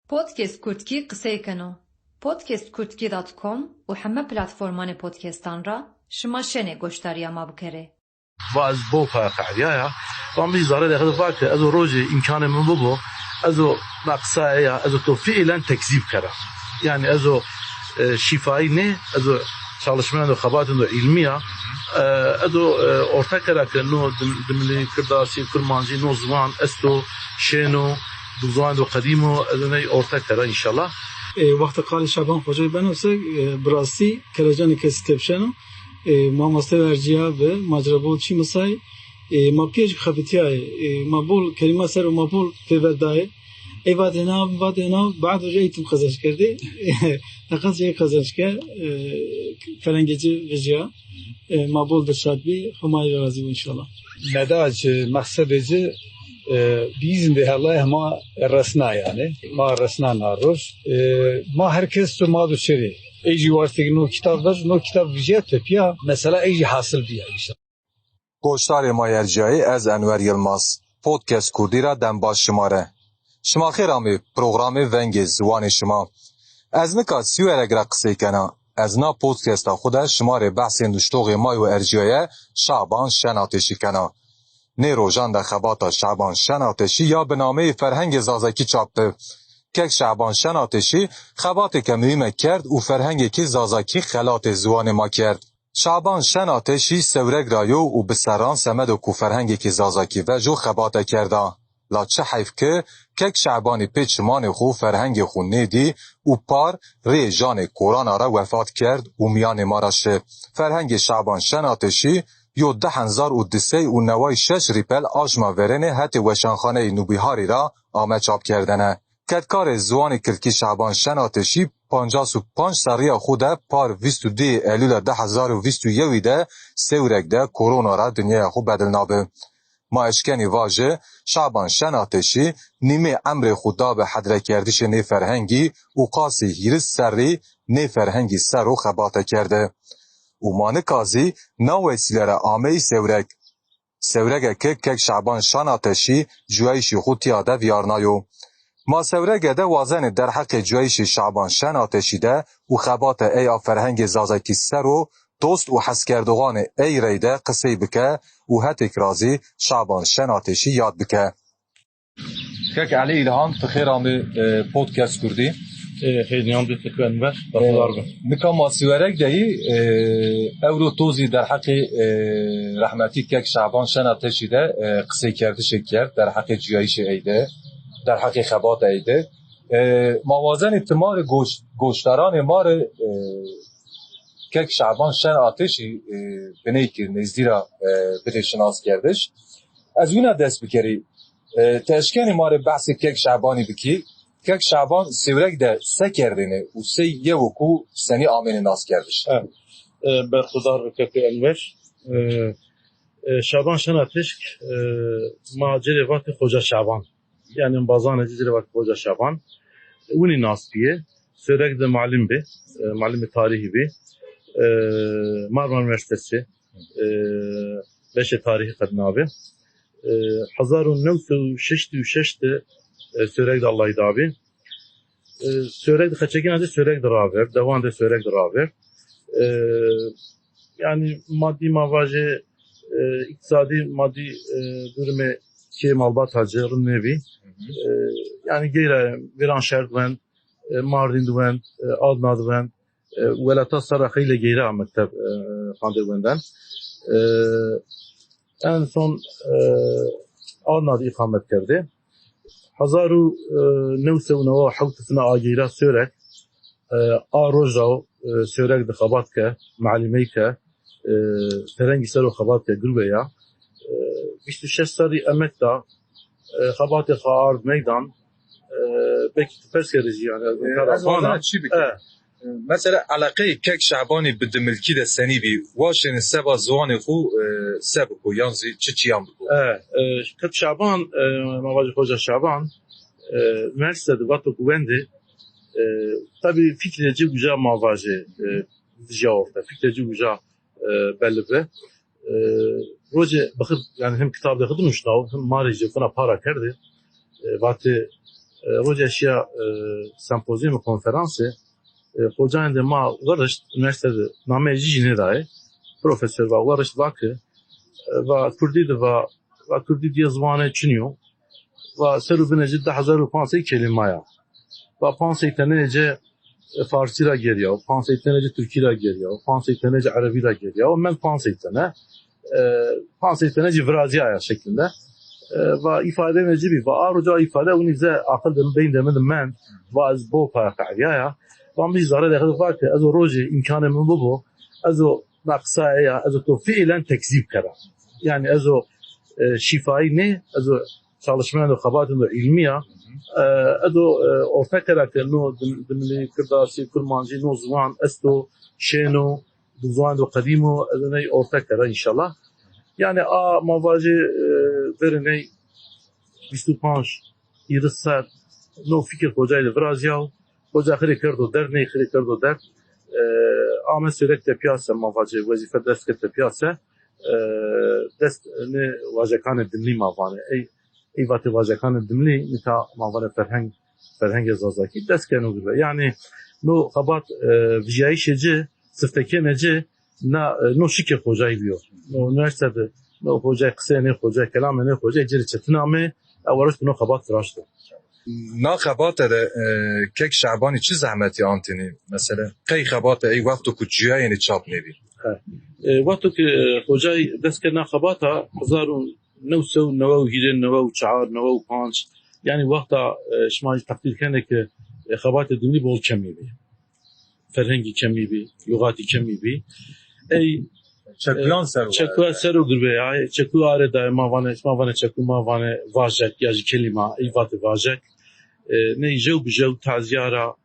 Podcast Kurtki qisey keno. podcastkurtki.com و همه پلتفرمان پودکستان را شما شنه گوشتاریا ما بکره. واز بوفا قعديايا طبعا زاره داخل فاك ازو روجي امكان من بوبو ازو نقصايا ازو تو فعلا تكذيب كره يعني ازو شفاي ne ازو çalışmayan xabatın ilmiya ازو orta kara ki no dimli kırdasi kurmanji no zaman esto şeno duzuan do qadimo azunay orta kara inşallah وقت قال شعبان خوجی بنوسه براسی کلاجان کسی تبشنو ما مستوارجیا و مجربو چی مسای ما پیش خفتیای ما بول کلمه سر و ما بول فیوردای ای بعد بعد جایتم خزش کردی نقص جای خزش کرد فرنگیجی وجیا ما بول دشاد بی همای رازی انشالله نداج مقصدی بإذن الله ما رسنا yani ما رسنا ناروش ما herkes تو ما دوشری ایجی واسه نو کتاب داشت نو کتاب ویژه تپیا مثلا ایجی حاصل بیا ایشان گوشتار ما یرجایی از انور یلماز پودکست کردی را دنباش شماره شما خیرامی پروگرامی ونگ زوان شما از نکات سیو اگر قصه کنا از نا پودکست خود شماره بحث اندوشتوغ مای و ارجایی شعبان شناتشی کنا نه روزان در خبات شعبان شناتشی یا به نامه فرهنگ زازکی چاپته که شعبان شناتشی خبات که مهمه کرد و فرهنگی که زازکی خلات زوان ما کرد شعبان شناتشی سورگ رایو و بسران سمد و کو فرهنگی که زازکی و جو خبات کرده لا چه حیف که شعبانی پیچمان خو فرهنگ خو نیدی و پار ری جان کوران را وفات کرد و میان ما را شه فرهنگ شعبان شناتشی یو 10,000 و نوای 6 ریپل آجما ورنه حتی وشانخانه نوبیهاری را آمد چاپ کردنه. کدکار زوان کلکی شعبان شناتشی 55 سریا خوده پار 22 ایلول 2021 ده سورک ده کرونا را دنیا خود بدل نابه. ما اشکنی واجه شعبان شناتشی نیمه امر خدا به حدره کردش نی فرهنگی و قاسی هیرس سری نی فرهنگی سر و خباته کرده. و مانکازی نو وسیله آمه سورگ که شعبان شناتشی جویشی خود تیاده ویارنایو ما سورگ ده وازن در حق جویشی شعبان شناتشی ده و خبات ای فرهنگ زازکی سر و دوست و حس کردوغان ای ریده قصی بکه و هتک رازی شعبان شناتشی یاد بکه که علی الهام تخیر آمه پودکست کردی خیلی نیام بیت کن بس بخدار بن نکام سیورک دهی اورو توزی در حق رحمتی که شعبان شناتشی ده قصه کردش کرد در حق جیایش ایده در حق خبات ایده موازن تمار گوشتاران مار که شعبان شناتشی بنی که نزدی را بده شناس کردش از اون دست بکری تشکیل مار بحث که شعبانی بکی که شعبان سیورک ده سه کردنه و سه یه وکو سنی آمین ناس کردش برخدار که انور شعبان شناتش ما جری وقت خوجا شعبان yani bazan ecizleri vakti hoca şaban uni nasbiye sürekli muallim tarihi bi Marmara Üniversitesi beşe tarihi kadnabi 1906 sürekli Allah'ı dabi sürekli kaçakin adı sürekli raver devam de sürekli raver yani maddi mavacı iktisadi maddi durumu ki malbat hacırın nevi yani gayre viran şehir dven Mardin dven Adna dven velata Sarakı ile gayre mektep kandırvenden en son Adna'da ikamet kerdi 1909 حوتفنا آگیرا سورک آروزاو سورک ده خبات که معلمی که ترنگی سر و خبات که گروه یا 26 سالی امت دا خبات خارد میدان بکی تفرس کردی yani از وانه چی بکنه مثلا علاقه که شعبانی بده ملکی ده سنی بی واشن سبا زوان خو سب کو یانزی چیام بکو که شعبان مواجه خوجا شعبان üniversitede Vato Güvendi tabi fikreci güca mavaje dija orta fikreci güca belli be roje bakıp yani hem kitapta kıdmıştı hem marici buna para kerdi vati روجا شيا سمپوزيوم konferansı hocayın da ma varış üniversitede namı jijine dahi profesör ve varış vakı ve Kürdi de ve Kürdi diye zvanı çiniyor ve serubine ciddi 1500 kelimaya ve 1500 tanece Farsi ile geliyor, 1500 tanece Türkçe ile geliyor, 1500 tanece Arabi ile geliyor. Ben 1500 tane 1500 tanece Vraziya şeklinde ve ifade mecibi ve aruca ifade onu bize akıl beyin demedim ben ve az bol paraya و biz zara da var ki az o roje imkanı mı bu az o naqsaya az o fiilen tekzip kara yani az o şifayı ne az o çalışmanın xabatın ilmiye az o orta karakter no demli kırdasi kurmancı no zvan esto şeno zvan do kadimo ne orta kara inşallah yani a mavacı verene 25 20 saat no fikir hocayla biraz ya hoca khiri kardo der ne khiri kardo der ama sürekli piyasa mavacı vazife ders kete piyasa dest ne vajakan dimli mavane ey vatı vajakan dimli nita mavane ferheng zazaki dest kenu gibi yani no kabat vijay şeci sıftaki nece na no şike hocayı diyor no üniversitede no hoca kısa ne hoca kelam ne hoca ciri çetiname avaraş no kabat tıraştı نا خبات ده کک شعبانی چه زحمتی آنتینی مثلا کی خبات ای وقتو کجیا یعنی چاپ نبی وقتو که خوجای دست که نخباتا 1994 yani وقتا شما تقدیر کنه که خبات دنی بول کمی بی فرهنگی کمی بی لغاتی کمی بی ای چکلان سر چکو سرو گربه چکو آره دای ما چکو ما واژک یا کلمه ای وقت واژک نه جو بجو تعزیارا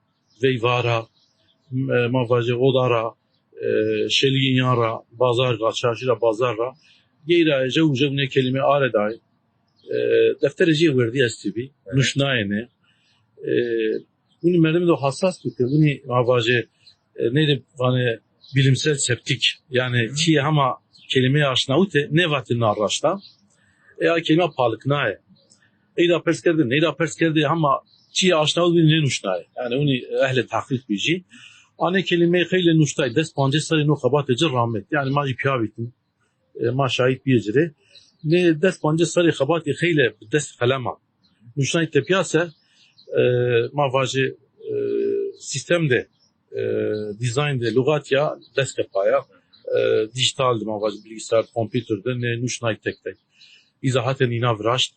ویوارا ما واژه odara şelinyara bazar çarşıda bazarra geyra جو ne kelime آره دای defterci verdi astibi nuşnayene bunu merdim de hassas bir bunu mavaje neydi hani bilimsel septik yani ki ama kelimeye aşinaute ne vatin arraşta ya kelime palıknaye eyda pers kerdi neyda pers kerdi ama ki aşinaut bir ne nuşnaye yani onu ehli tahkik biji ane kelime khile nuştay dest panje sari no khabat ecir rahmet yani ma piyavitin ma şahit bir ecri ne dest panje sari khabat khile dest kalama nuşnay tepiyase ma vaje sistemde dizaynde lügatya dest kapaya dijital ma vaje bilgisayar kompüterde ne nuşnay tek izahaten inavraşt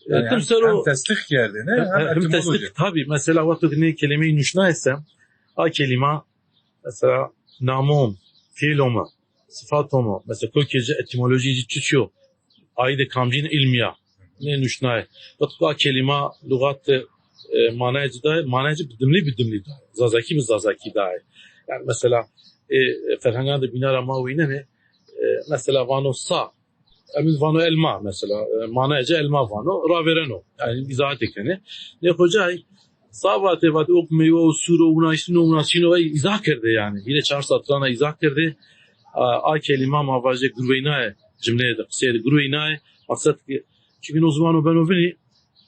hem teslik geldi ne hem teslik tabi mesela vakti ne kelimeyi nuşna etsem a kelime mesela namum fiiloma sıfatoma mesela kökeci etimolojici çuçuyor ayda kamcin ilmiya ne nuşna vakti a kelime lügat manaycı da manaycı bidimli da zazaki da yani mesela ferhanganda binara mavine ne mesela vano sa Emiz vano elma mesela manaycı elma vano ravereno yani izahat ekeni ne hocay sabate vat ok meyve suro unasino izah kerdi yani yine çar satrana izah kerdi a kelime mavaje gruveynae cümleye de kısaydı gruveynae maksat ki çünkü o zaman ben o beni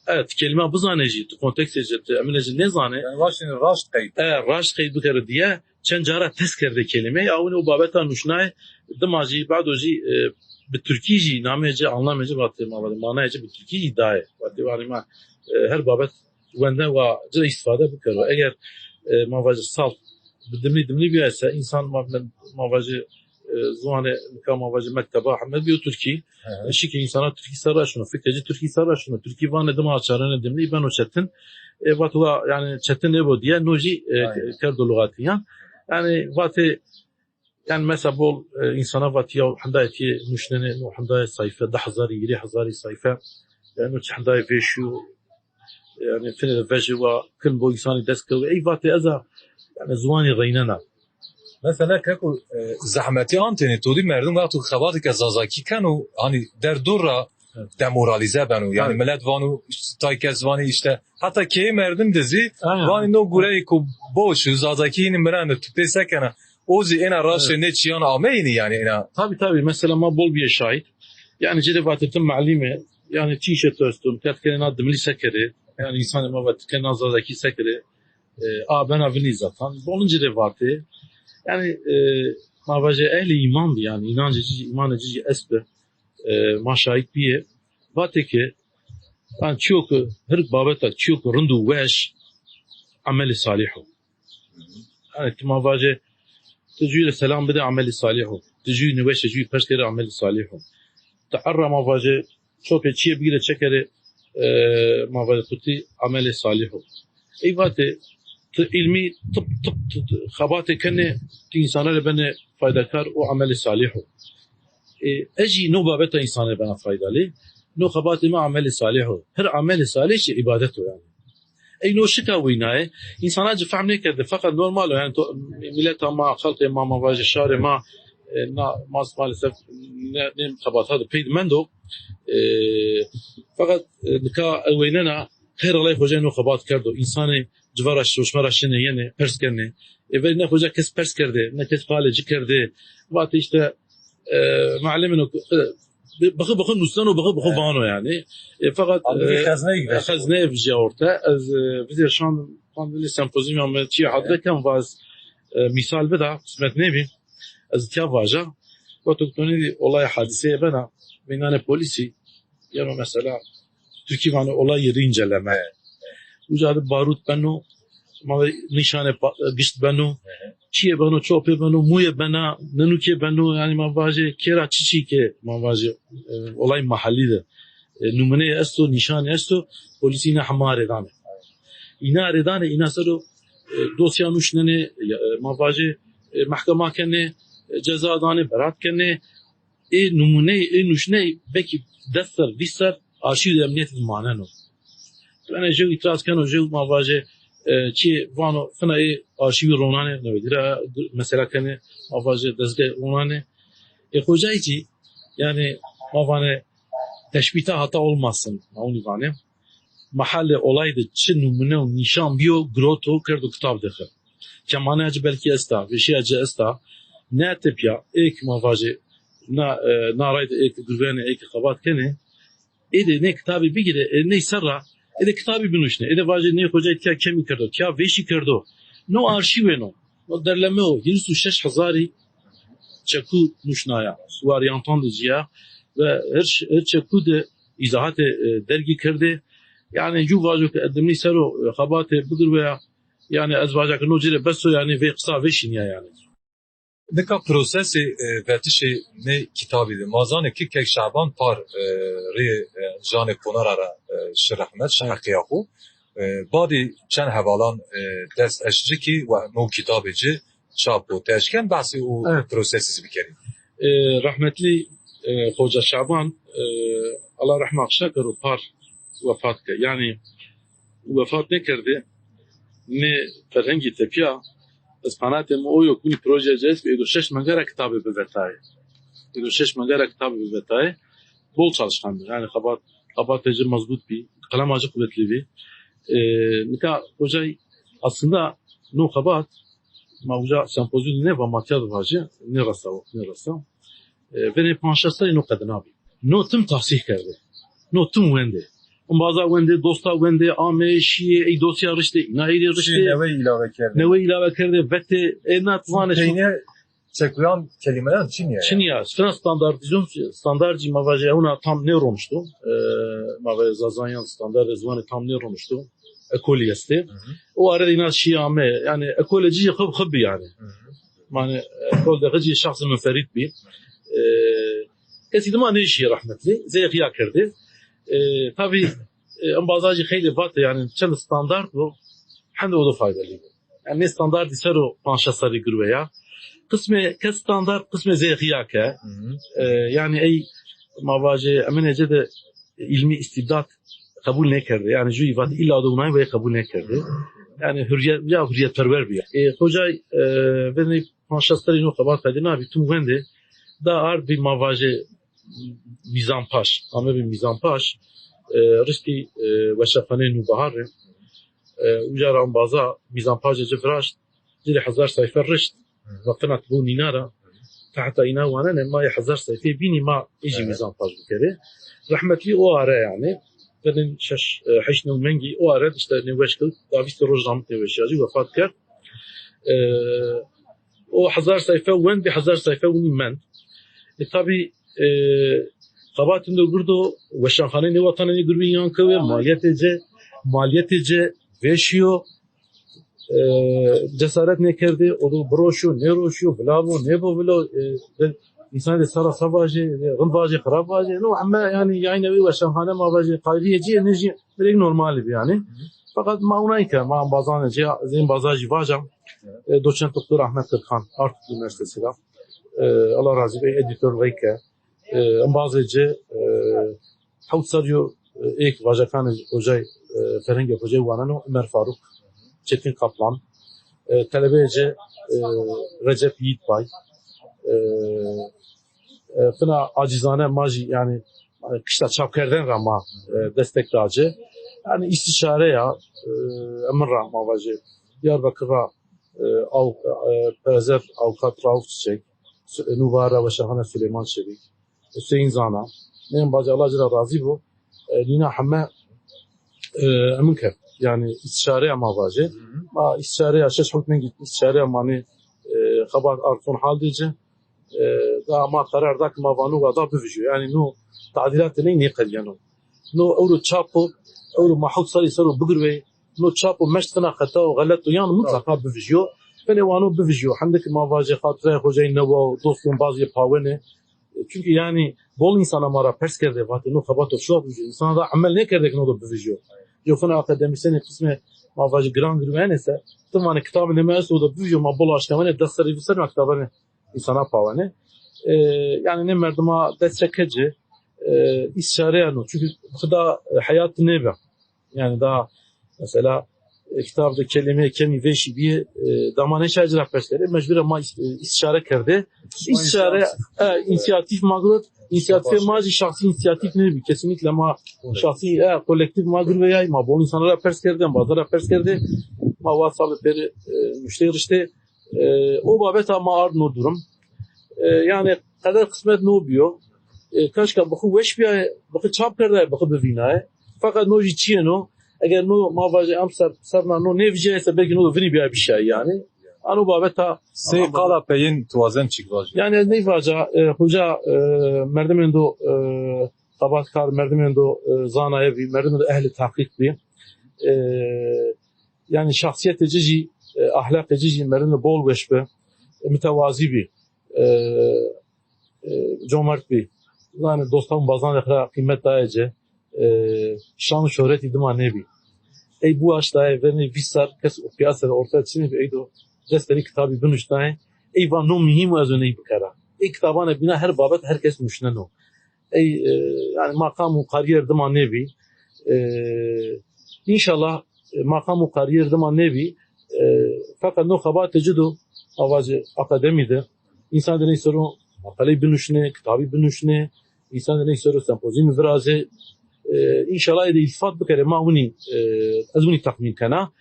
evet kelime buzaneci kontekst eceti emineci ne zane yani başını raşt kayıt raşt kayıt bu diye çencara tezkerde kelime ya onu babeta nuşnae damaji badoji Türkiye namece anlamece batı manayece Türkiye iddia batı var ama her babet wende ve cıra istifade bu kadar eğer mavacı sal dimli bir ise insan mavacı zuane mavacı mektaba Ahmet bir Türkiye şiki insana Türkiye sarraşını fikreci Türkiye sarraşını Türkiye van edim açarını dimli ben o çetin batı yani çetin ne bu diye noji kardo lugatiyan yani batı yani mesela bol insana vatiya handayeti nuşnene no handayet sayfa 10000 2000 sayfa yani o handayet ve şu yani fene vejwa kıl bu insanı desko ey vati aza yani zuani ghaynana mesela kako zahmeti anteni todi merdum vaqtu khabat ke zazaki kanu hani der dura demoralize banu yani millet vanu taykez vani işte hatta ki merdum dizi vani no gurey ko boş zazaki nimran tutte sakana ozi ena raşe ne çiyan ameyni yani ena tabi mesela ma bol bir şahit yani cire vatetin malime yani t-shirt üstüm tetkenen adım lisekeri Yani insan ma vatike nazardaki sekre ben avni zaten. Bolunca de vardı. Yani mavaje ehli imandı yani inancı iman edici esbe ma şahit biye vatike ben çok her babeta çok rundu weş ameli salihu. Yani mavaje تجي سلام بدا عمل صالح تجي نوش تجي فشكر عمل صالح تعرى ما فاجئ شو بتشي بيجي تشكر ما فاجئ تطي عمل صالح اي وقت علمي طب خباتي كنه انسان اللي بنه فايده كار وعمل صالح اجي نو بابته انسان بنه فايده لي نو خباتي ما عمل صالح هر عمل صالح عبادته يعني اي نو شكاويناه انسان فهمني كده فقط نورمال يعني ملتها ما خلطه ما واجه شارع ما مالسف نم خبات هذا بيد مندو فقط نكا ويننا خير الله خوجه نو خبات كردو انسان جوارش روشمراش نه یعنی پرس کنه اول نه خوجه کس پرس کرده نه کس خالج کرده وقتی işte معلمینو بخو نوستانو بخو بانو yani fakat خزنه بجي orta az bize şu an pandeli sempozyum çi haddekan vaz misal beda kısmet nebi az kya vaja وتكتوني olay hadiseye bana benane polisi yani mesela Türkiye vanı olay yeri inceleme ucadı barut beno ma nişane gişt beno çiye beno çope beno muye bena nenuke beno yani ma vaje kera çiçi ke ma vaje olay mahallidir numune esto nişane esto polisine hamare dane ina redane ina sero dosya nuşnene ma vaje mahkema kene ceza dane berat kene numune nuşne belki destar visar arşiv emniyet maneno ben jo itiraz kano jo ma vaje çi vano fena arşiv ronane ne vedira mesela kene ma vaje dezge ronane hocayci yani ma vane teşbihte hata olmasın onu vane mahalle olaydı çi numune nişan biyo groto kerdo kitap dexe kemane acı belki esta ve şey acı esta ne tepya ek ma vaje na rayda ek güvene ek kabat kene ne kitabı bir gire ne sarra kitabı binuşne vaje ne hoca etkiya kemi kerdo kya veşi kerdo no arşiveno no derleme o 26000 çeku nuşnaya varyantan diye ve her çeku de izahat dergi kerdi yani ju vajo ki edimni sero khabate budur veya yani azvaja ki nocire beso yani ve kısa veşin ya yani Neka prosesi vetişi ne kitabıydı. Mazane ki kek şaban par ri jane konarara şirahmet şahakiyahu. Badi çen hevalan dest eşriki ve no kitabıcı çapo teşken bahsi o prosesi bir kere. Rahmetli Hoca Şaban Allah rahmet şakır o par vefat ke. Yani vefat ne kerdi? Ne ferhengi tepiya اسپانات ما او یکونی پروژه جست به 6 مگره کتابی ببتای 6 مگره کتابی ببتای bol çalışkandır yani kabat tecrübe mazbut bir kalem acı kuvvetli bir nika hoca aslında no kabat ma hoca sempozyum ne va matyad vacı ne rasa ve ne panşasa no kadın abi no tüm tahsih kerdi no tüm wende Baza wende dosta wende ame şiye ey dosya rişte naili rişte neve ilave kerdi vette enat vane çekuyan kelimeler Çin ya standartizasyon mavaje ona tam ne olmuştu mavaje zazanyan standart zvanı tam ne olmuştu ekoliyeste o arada inat şiye ame yani ekoloji khab yani yani ekol de şahs müferit bir kesin ma ne şiye rahmetli zeyhiya kerdi tabii bazıcı خیلی وقت yani çen standart bu hem de o da faydalı. Yani ne standart ise o panşasları gürveya. Kısmı kes standart kısmı zehiyake. Yani ey mavaje emenece de ilmi istibdat kabul ne kerdi. Yani ju ivat illa da unay ve kabul ne kerdi. Yani hürriyet perver bir. Hoca ve ne panşasları no kabat faydalı abi tüm vende da ar bir mavaje mizampaş. Ama bir mizampaş رشتي وشفاني نوبهار وجارة أنبازا ميزان باجة جفراشت جري 1000 صيفة رشت وقتنا تبوني نارا تحت إنا وانا ما 1000 صيفة بيني ما يجي ميزان باج بكري رحمة لي أوارا يعني بدن شش حشنا ومنجي وارد اشتا نوشكل دافيست روجام نوشاجي وفات كر وحزار سيفا وين بحزار سيفا وني من طبي قبات انه قردو وشانخانه نوطني قربيان كوي ماليت جه وشيو cesaret ne kerdi o da broşu ne roşu vlavo ne bu vlo insan de sara sabajı gılbajı kharabajı no ama yani yaynevi ve şanhane mabajı qaydiyeci enerji direkt normal yani fakat maunayka ma bazaneci zin bazajı vajam doçent doktor Ahmet Kırkan Artuk Üniversitesi Allah razı olsun editör veyke bazıcı havsaryo ek vajakan hocay Ferenge hocay vanano Ömer Faruk Çetin Kaplan, talebece Recep Yiğitbay, fına acizane maji yani kışta çapkerden rama destek dağcı, yani istişare ya emir rahma vacı, Diyarbakır'a Perezer Avukat Rauf Çiçek, Nuvara ve Şahane Süleyman Çelik, Hüseyin Zana, neyim bacı Allah Cira razı bu, Lina Hamme emin kef. Yani istişare ama vacı. Ma istişare aşaş hükmen git istişare mani xabar artun haldeci. Da ma karar dak ma vanu vada bivju. Yani no tadilat ne niqal yani. No euro çapo euro mahut sari saru bugurve no çapo meştana khata ve galat yani mutlaka bivju. Beni vanu bivju. Hamdik ma vacı khatre hocay neva dostum bazı pavene. Çünkü yani bol insana mara pers kerde vatı no xabato şu bivju. İnsana da amel ne kerdek no da bivju. Yoksa akademisyen kısmı mavacı gran girmeyen ise tamamen kitabı ne meğerse o da büyüyor ma bol aşkamane dersleri bilsen kitabını insana pavane yani ne merduma destekçi istişare yani çünkü bu da hayat ne be yani daha mesela kitabda kelime kemi ve şibi damane şarjı rapesleri mecbur ama istişare kerdi istişare inisiyatif mağlut İnisiyatif mazi şahsi inisiyatif ne bir kesinlikle ma şahsi kolektif mağdur veya ma bu insanlara pers kerden bazılara pers kerdi ma WhatsApp peri müşteri işte o babet ama ard no durum yani kadar kısmet no biyo kaşka bu weş bir bu çap kerdi bu bevina fakat no jiçino eğer no ma vaje amsar sarna no ne vijese belki no vini bir şey yani Anu babeta se qala peyin tuazen çıkvaj. Yani ne vaja hoca merdimendo tabatkar merdimendo zanaya bir merdimendo ehli tahkik bir yani şahsiyet cici ahlak cici merdimendo bol veşbe mütevazi bir cömert bir yani dostum bazan yakra kıymet dayıcı şan şöhret idima ne bir ey bu aştaya verni visar kes piyasada ortaya çıkıyor eydo desteri kitabı binuştay eyvan no mühim az öneyi bikara ey kitabana bina her babet herkes müşnen o ey yani makamu kariyer dima nevi inşallah makamu kariyer dima nevi fakat no khabat tejidu avazı akademide insan ne soru makale binuşne kitabı binuşne insan ne soru sempozyum viraze inşallah ede iltifat bikare mauni azuni takmin kana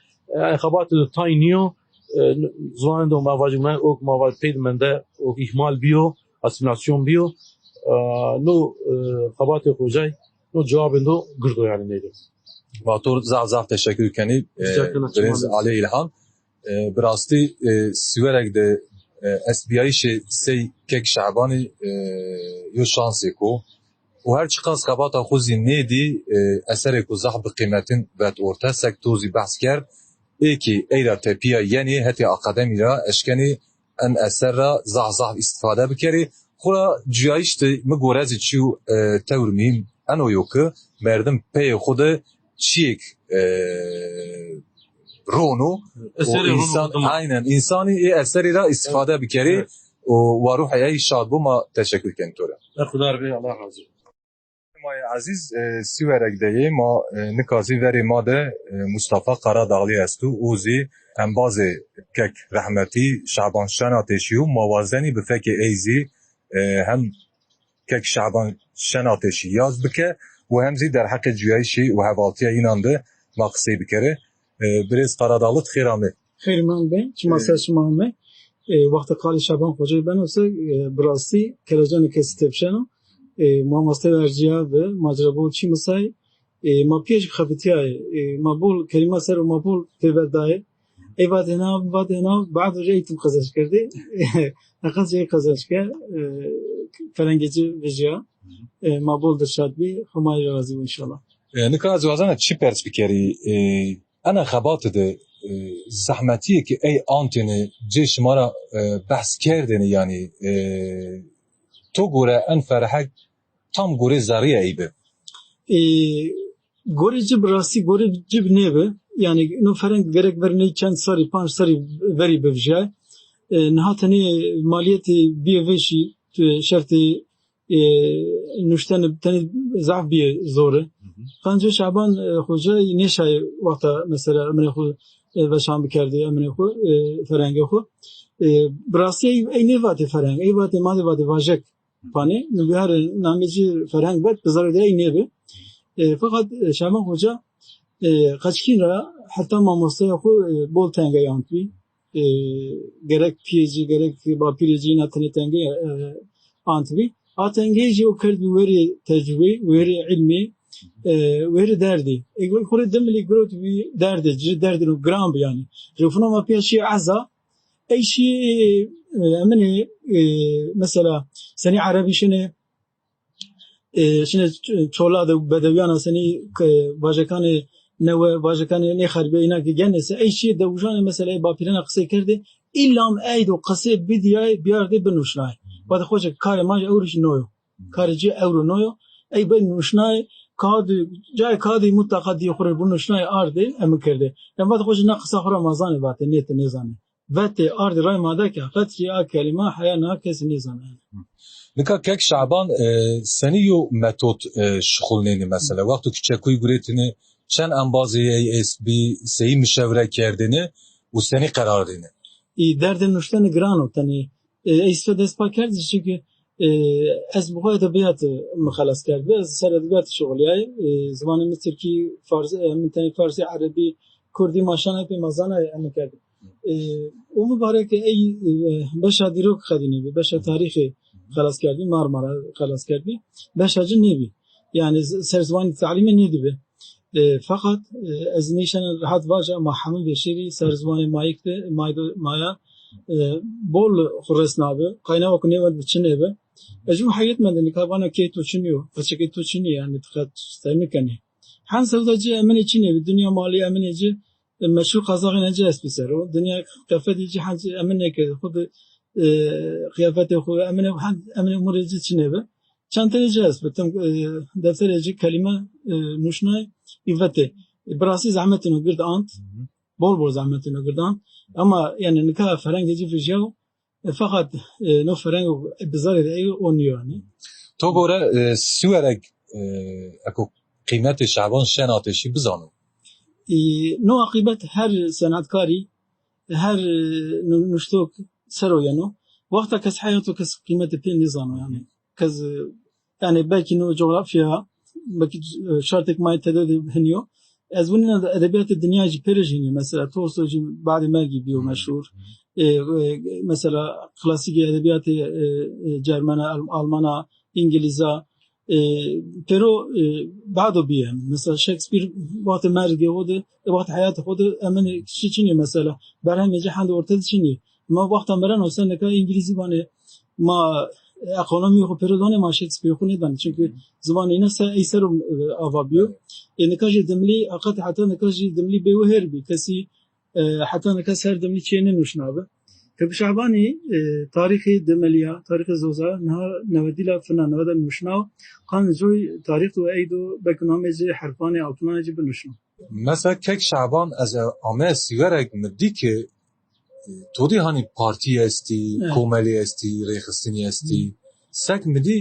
khabat tayniyo زوان دو مواجه من اوک مواجه پید من ده اوک ihmal بیو asimilasyon بیو نو خبات خوجای نو جوابن دو گردو yani neydi? Vator zaf teşekkür keni Brez Ali İlhan براستی سویرک ده SBI شه سی کک شعبانی یو شانسی کو و هر چقدر خبات خوزی نیدی اثر کو زحب قیمتین و orta sektozi bahs کرد ki eyda tepiya yani heti akademi ra eşkeni en eser ra zah istifade bikeri xura ciyayişte mi gorezi çiu tevrmim en o yoku merdim pey xuda çiyek ronu o insan aynen insani eseri ra istifade bikeri o varuh ay şad bu ma teşekkür kentora Xudar bey Allah razı olsun. Maya aziz siverek deyi ma nikazi veri ma de Mustafa Karadağlı estu uzi em bazı kek rahmeti Şaban Şena teşiyu mavazeni bifeki eyzi hem kek Şaban Şena teşi yaz bike ve hem zi der hakkı cüyayşi ve hevaltiye inandı maqsi bikere Brez Karadağlı tkirami. Xeyriman ben çimasa çimame vaqta qali Şaban Hocay ben olsa brasi kelajan kes tepşano ماماسته ورجیا و ماجرابو چی مسای ما پیش خفتیای ما بول کلمه سر ما بول پیوردای ای بعد هنا بعد جایتم قزاش کرده نقص جای قزاش کرد فرنگیجی وجیا ما بول درشاد بی همای راضی و انشالله نکات زوازانه چی پرسپیکری انا خبات ده زحمتیه که ای آنتینه جه شما را بحث کردن یعنی تو گوره ان فرحک tam gore zariye eybe. Gore cib rasti gore cib neve yani no fereng gerek verne çend sari panç sari veri bevje nihatani maliyeti bir veşi şerti nuşten tane zaf bir zoru. Kanca Şaban hoca neşay vakta mesela amene xu veşan bikerdi amene xu ferenge xu rasti ey ne vate fereng ey vate made vate vajek Pani, nübihar nameci ferhang bet bizarre de inebe. Fakat Şaban Hoca kaçkira hatta mamostaya ku bol tenge yantvi. Gerek piyeci gerek bapireci natne tenge antvi. Atengeci o kerdi veri tecrübe, veri ilmi, veri derdi. Kore demli grot bir derdi, derdi no gram yani. Rufuna ma piyaşi azza. Ay şey أمني مثلا سني عربي شنو شولاد بدويانا سني باجكان نوى باجكان ني خربي هناك جنس اي شيء دوجان مثلا بابيرنا قصي كردي الا ام ايدو قصي بدياي بياردي بنوشناي بعد خوش كار ما اورش نويو كارجي اورو نويو اي بنوشناي كاد جاي كادي مطلقا دي خور بنوشناي اردي ام كردي لما بعد خوش ناقص اخر رمضان بات نيت نيزاني وقتی آرد رای ماده که قطعی کلمه حیا ناکس نیزانه. نکا کک شعبان سنیو متد شغل نینی مثلا وقتی که چکوی گریتنی چند انبازی اس بی سی مشاوره کردنی و سنی قرار دینه. درد نوشتن گرانو تنی استفاده از پاک کردی چون از بخوای ادبیات مخلص کرد و از سر ادبیات شغلیای زبان مثل کی فارسی من تنی فارسی عربی کردی ماشانه به مزانه ام کرد. او مبارک ای بشه دیروک خدینی بی بشه تاریخی خلاص کردی مارمارا خلاص کردی بشه جن نبی yani serzvani تعلیمی نیدی بی فقط از نیشان راحت واجه ما همه بشری serzvani مایکته مایا بول خورس نابه قاینا و کنی ود بچنه بی اجمع حیات من دنی کابانا کی تو چنیو بچه کی تو چنی yani تخت استمی کنی هن سوداجی امنی چنی بی دنیا مالی امنی جی مشروع قزاقی نجاس بسره دنیا قفتی جی حنج امنه که خود قیافت خود امنه امور جی چنه به چند تا نجاس بتم دفتر جی کلمه نشنای ایفته براسی زحمتونو گرد آنت بول زحمتونو گردان اما يعني نکاه فرنگ جی فیجاو فقط نو فرنگ بزاری ای اونیو يعني تو گوره سوارک اکو قیمت شعبان شناتشی بزانو نوع قیمت هر صنعتکاری هر نشتوک سرو یانو وقتا کس حیاتو کس قیمت پی نظامه yani کس yani belki no coğrafya belki şartek may tedadi heniyor az bunun edebiyat dünya perejini mesela Tolstoy'un bazı mergi biyo meşhur mesela klasik edebiyat Cermana Almana İngilizce pero بعده بيه مثلا شكسبير وقت مرجه وده وقت حياته خود امن چیزی مثلا برهم یه حد ارتد چنی ما وقتا برن حسین که انگلیسی بانه ما اقانومی خو پردانه ما شکسپیر خو ندان çünkü زبان اینا ایسر اوابیو نکاج دملی اقت حتی نکاج دملی به هر بی کسی حتی نکاس هر دملی چینه نشنابه که شعبانی تاریخی دملیا تاریخ زوزا نهار نودیلا فنان نودا نشناو قان جوی تاریخ و ایدو بکنامجی حرفانی altınaycı بنشنو مثلا کک شعبان از آمه سیورک مدی که تودی هانی پارتی استی کوملی استی ریخستینی استی سک مدی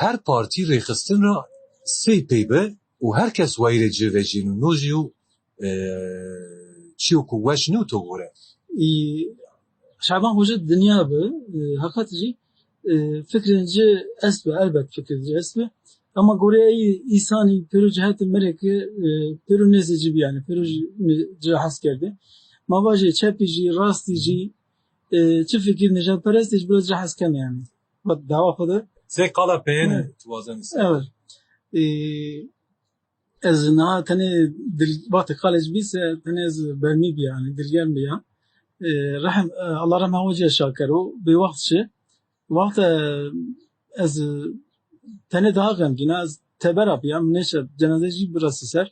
هر پارتی ریخستین را سی پیبه و هر کس وایره جوجینو نوجیو چیو کو وشنو تو گوره شعبان hoca dünya bu hakikaten fikrince esbe elbet fikrince esbe ama Kore'yi insani peru cihetin mereke peru nezeci yani peru cihaz kerdi mavaje çepici rastici çi fikir nejat perestici biraz cihaz kem yani bak dava kudu سه قالا پین توازن است evet از نه تنه وقت خالج بیس تنه از برمی بیان دلگرم بیان رحم الله رحمه وجه شاکرو به وقت شه وقت از تنه داغم گینا از تبرا بیام نشه جنازه جی برası سر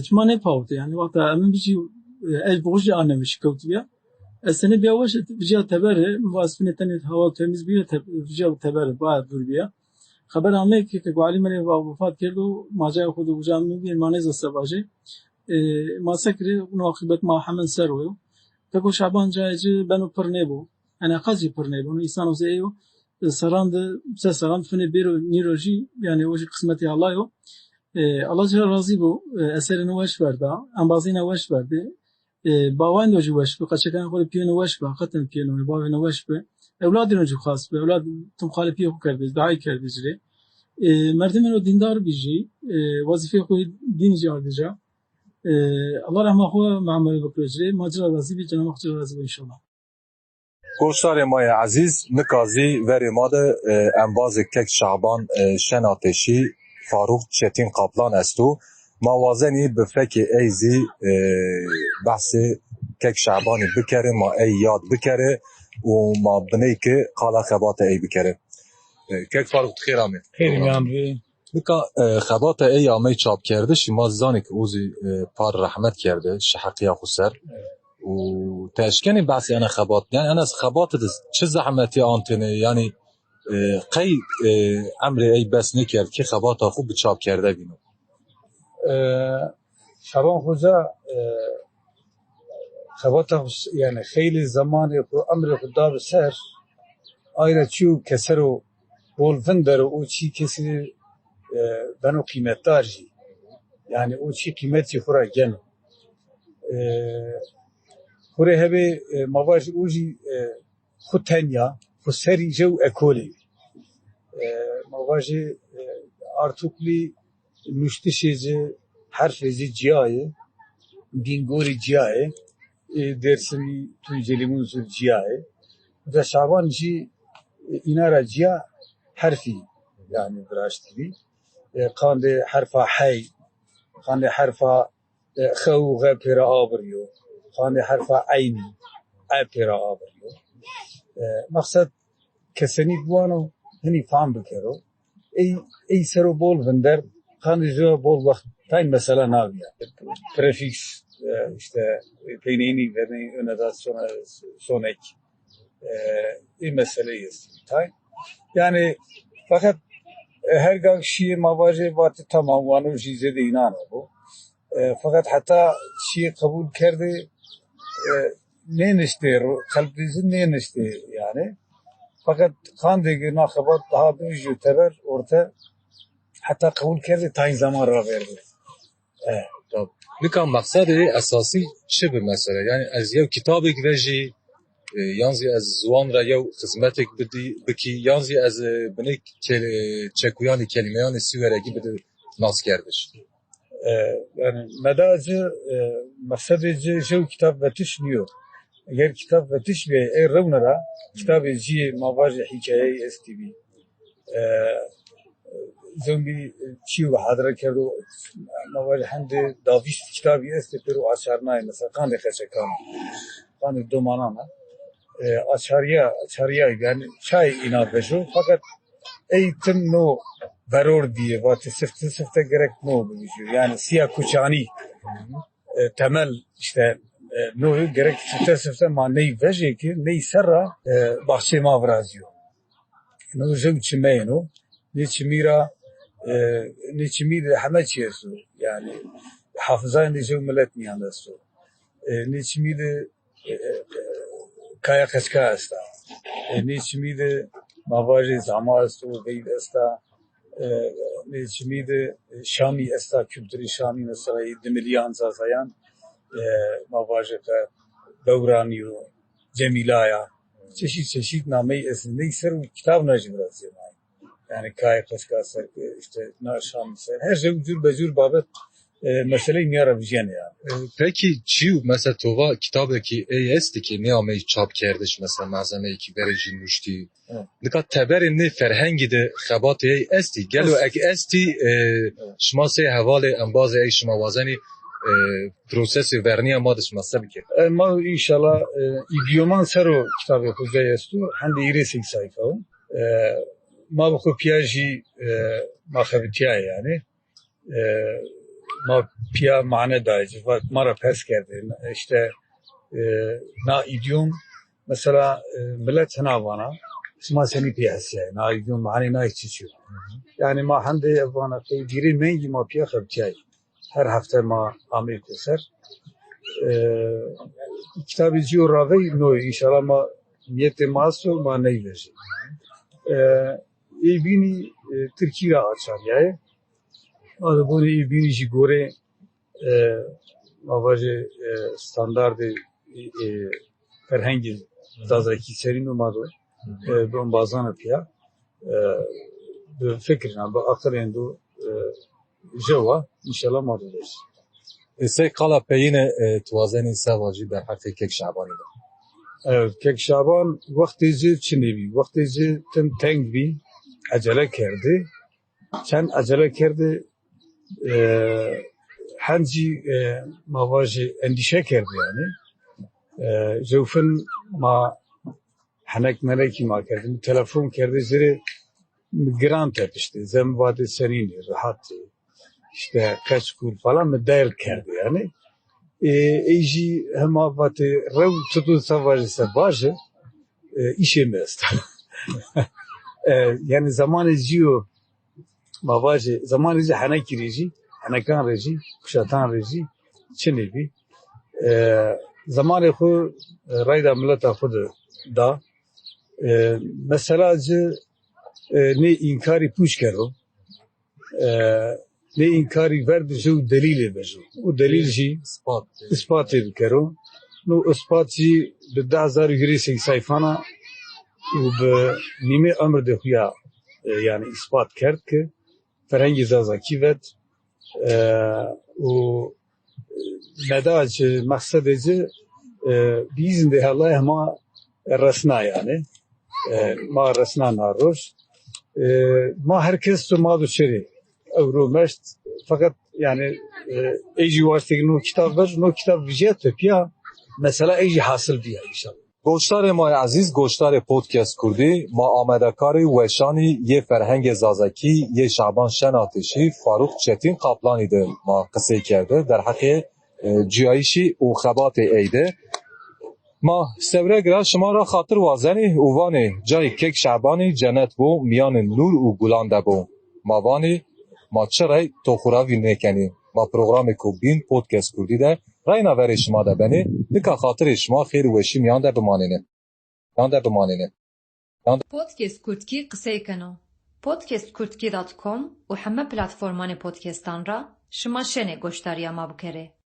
چما نه پاوت yani وقت امن بیچی اج بوج annemiş کوت بیا السنه بيواش بيجي تبر واسفين تاني هوا تميز بيه بيجي تبر بعد دور بيه خبر همه که قوالی من وفات کرد و ماجرای خود وجام میبین مانیز استواجه ما سکری اون عاقبت ما همون سر ویو تکو شعبان جایجی بنو پر نبو انا قضی پر نبو اون انسان وزه ایو سراند سه سراند فنی بیرو نیروجی یعنی وجه قسمتی الله یو الله جل راضی بو اثر نوش بردا انبازی نوش برده باوان دوجی وش به قچکان خود پیون وش به قطن پیون باوان وش به اولاد نوجی خاص به اولاد تم خالپی خو کرد دعای کرد جری مردم رو دیندار بیجی وظیفه خود دین جار دیجا الله رحمه خو معمول بکرجری ماجرا راضی بی جناب مخجر راضی ان شاء الله گوشتار مای عزیز نکازی وری ماده انباز کک شعبان شناتشی فاروق چتین قپلان استو موازنی بفک ایزی بحث کک شعبانی بکره ما ای یاد بکره و ما بنی که قالا خبات ای بکره کک فاروق خیر آمین خیلی ممنون بکا خبات ای آمی چاپ کرده شما زانی که اوزی پار رحمت کرده شحقی خسر و تشکنی بحث یعنی خبات یعنی انا از خبات چه زحمتی آنتنه یعنی قی امر ای بس نکرد که خبات خوب چاپ کرده بینو شبان خوزا خبات یعنی خیلی زمانی امر خدا به سر آیره چیو کسرو بولفندر او چی کسی بنو قیمت دارجی yani o çi kıymeti xura geno xure hebe mavaj uji xutenya xuseri jew ekoli mavaj artukli müştişeci harfezi ciyaye dingori ciyaye dersini tujelimun sur ciyaye da şaban ji inara ciya harfi yani draştri qande harfa hay خانه حرفا خو غ پیرا آبریو خانه حرفا عینی ا پیرا آبریو مقصد کسانی بوانو هنی فهم بکرو ای سرو بول وندر خانه جو بول وقت تاین مثلا ناویا پرفیکس işte peynini verni önedat sonek این مسئله است تاین yani fakat her gün şiir mavacı vardı tamam vanu jize de inanı bu. Fakat hatta şiir kabul kerdi ne nişte kalbinizi ne nişte yani. Fakat kandegi nakhabat daha bir jüteber orta hatta kabul kerdi tayin zaman ra verdi. طب بکن مقصد اساسی چه به مثلا یعنی از یو کتابی گویی یانزی از زوان را یو خدمتک بدی بکی یانزی از بنی چکویانی کلمه‌یان سیورگی بده ناس کردش yani medacı maqsadeci şu kitap vetişmiyor. Eğer kitap vetişmiyor revnara kitabı ji mavajı hikaye estibi zombi çiğ hadra kerdo mavajı hende daviş kitabı esti pero aşarnay mesela kan de kaçakan kan domanana açarya yani çay inadbeşo fakat eğitim no varor diye vatı sıfta gerek no buluyor yani siyah kuçani temel işte no gerek sıfta ma ney veje ki ney serra bahçe mavrazıyor no jeu çimeno ne çimira ne çimira hamaçyesu yani hafızan ne jeu millet niyandasu ne çimira kaya kaçka asta niçimide mavajı zama asta ve beyde asta niçimide Şami asta kültürü Şami mesela demiliyan zazayan mavajı ka Devraniyo Cemilaya çeşit nameyi esin neyse kitap najibraz yani kaya kaçka asta işte nar Şami ser her şey ucur becur babet mesele miyara vijene yani. Peki çiğ mesela tova kitabı ki esti ki ne amey çap kerdiş mesela malzeme ki verici nuşti. Dikkat teberin ne ferhengi de xabatı esti. Gelo ek esti şma se havale ambazı ey şma vazani prosesi verniye madış mesela ki. Ma inşallah idioman sero kitabı hocaya estu. Hande iresik sayfa o. Ma bu kopyajı ma xabitiya yani. ما پیا معنی دایجی و ما را پس کرده işte na idiom mesela millet hanavana اسمها سنی پیاسه na idiom معنی na içiyor yani ma hande evana diri mengi ma pia xabçay her hafta ma amir keser kitabı diyor ravi no inşallah ma niyeti masu ma neyleji evini Türkiye açar yani Adı bunu ibinci göre avacı standardı ferhengi zazaki serin umadı ben bazen yapıyor fikirna bu aktarendo java inşallah madulur. Se kala peyine tuvazeni savacı der hakiki kek şabani de. Evet kek şaban vaktici çinebi vaktici teng bi acele kerdi. Sen acele kerdi hangi mavaji endişe kerdi yani zevfin ma hanek meleki ma kerdi telefon kerdi ziri gran tepişti zemvadi serini rahat işte kaç kur falan mı değer kerdi yani eji hema vati rev tutu savaşı sabajı işe mest yani zamanı ziyo mavaji zamanı hanek reji hanekan reji kuşatan reji çinebi zamanı xu rayda milleta xud da mesela ne inkari puş kero ne inkari verdi jo delil bejo o delil ji ispat kero no ispat ji be 10000 sayfana و به نیمه عمر ده خویا یعنی اثبات کرد که فرهنگ زازاکی ود و نداج مقصد جه بیزن ده الله ما رسنا yani ما رسنا ناروش ما herkes تو ما دو شری اورو مشت fakat yani ایجی واسطه نو kitap var no kitap vijet pia mesela ایجی حاصل بیا inşallah. گوشتار ما عزیز گوشتار پودکست کردی ما آمدکاری وشانی یه فرهنگ زازکی یه شعبان شناتشی فاروق چتین قابلانی ده ما قصه کرده در حق جیایشی و خبات ایده ما سوره گرا شما را خاطر وازنی اووانی جای کک شعبانی جنت بو میان نور و گلان ده بو ما وانی ما چرای تو خوراوی نکنی ما پروگرام کوبین پودکست کردی ده رای نوری شما ده بنی دکا خاطر شما خیر وشی میان ده بمانینه Podcast Kurtki qisey keno. podcastkurtki.com و همه پلتفرمان پودکستان را شما شنه گوشتاریا ما بکره.